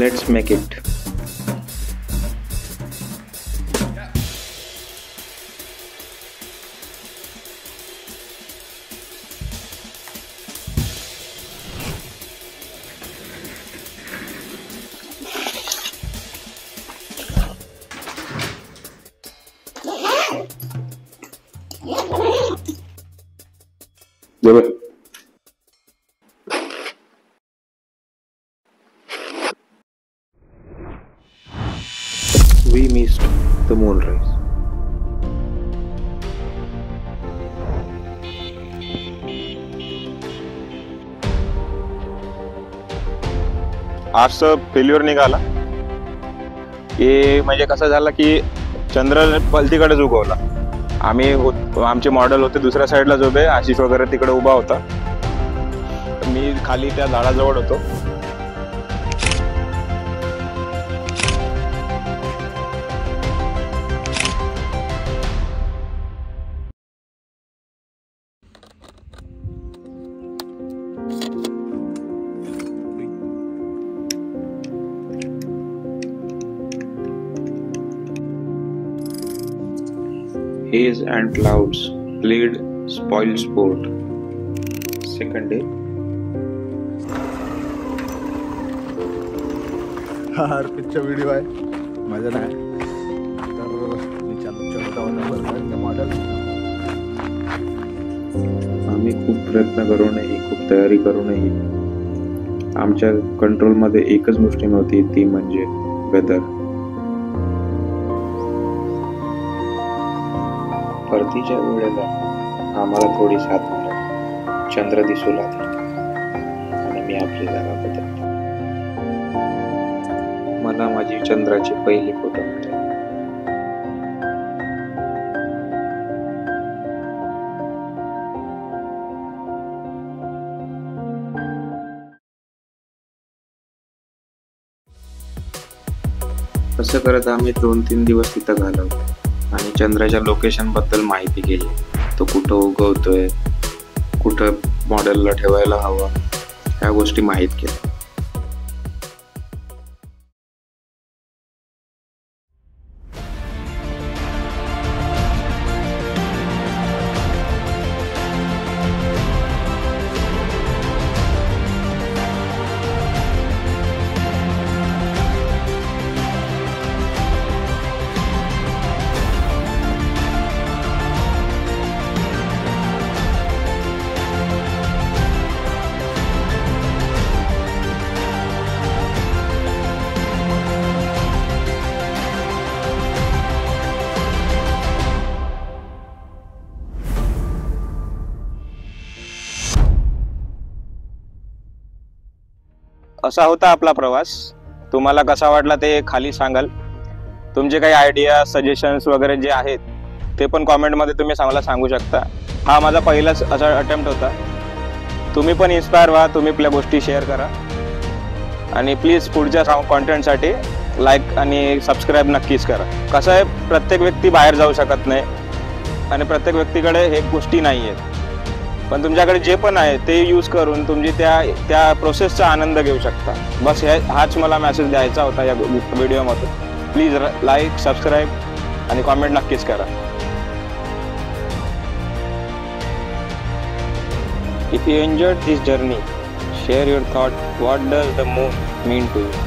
Let's make it. Do it. We missed the moonrise. आज failure निघाला की म्हणजे कसं झालं की चंद्र पलतीकडेच उगवला. आमचे मॉडेल होते दुसऱ्या साईडला उभे, आशिष वगैरे तिकडे उभा होता, मी खाली त्या झाडाजवळ होतो. Haze and clouds played spoil sport. Second day. हा पिक्चर व्हिडिओ आहे माझा नाही तर मी चालू मॉडेल. आम्ही खूप प्रयत्न करूनही खूप तयारी करूनही आमच्या कंट्रोलमध्ये एकच गोष्ट नव्हती, ती म्हणजे वेदर. परतीच्या वेळेला आम्हाला थोडी साथ मिळाली. चंद्र दिसू लागला आणि मी आपली जागा बदलली. मला माझी चंद्राची पहिली फोटो मिळाली. असं करत आम्ही 2-3 दिवस तिथं घालवले आणि चंद्राच्या लोकेशन बद्दल माहिती केली. तो कुठं उगवतोय, कुठं मॉडेलला ठेवायला हवा, ह्या गोष्टी माहीत केल्या. असा होता आपला प्रवास. तुम्हाला कसा वाटला ते खाली सांगाल. तुमचे काही आयडिया सजेशन्स वगैरे जे आहेत ते पण कॉमेंटमध्ये तुम्ही मला सांगू शकता. हा माझा पहिलाच असा अटेम्प्ट होता. तुम्ही पण इन्स्पायर व्हा, तुम्ही आपल्या गोष्टी शेअर करा आणि प्लीज पुढच्या कॉन्टेंटसाठी लाईक आणि सबस्क्राईब नक्कीच करा. कसं आहे, प्रत्येक व्यक्ती बाहेर जाऊ शकत नाही आणि प्रत्येक व्यक्तीकडे हे गोष्टी नाही आहेत, पण तुमच्याकडे जे पण आहे ते यूज करून तुमची त्या प्रोसेसचा आनंद घेऊ शकता. बस हाच मला मेसेज द्यायचा होता या व्हिडिओमध्ये. प्लीज लाईक, सबस्क्राईब आणि कॉमेंट नक्कीच करा. If you enjoyed this journey, share your thought. What does the moon mean to you?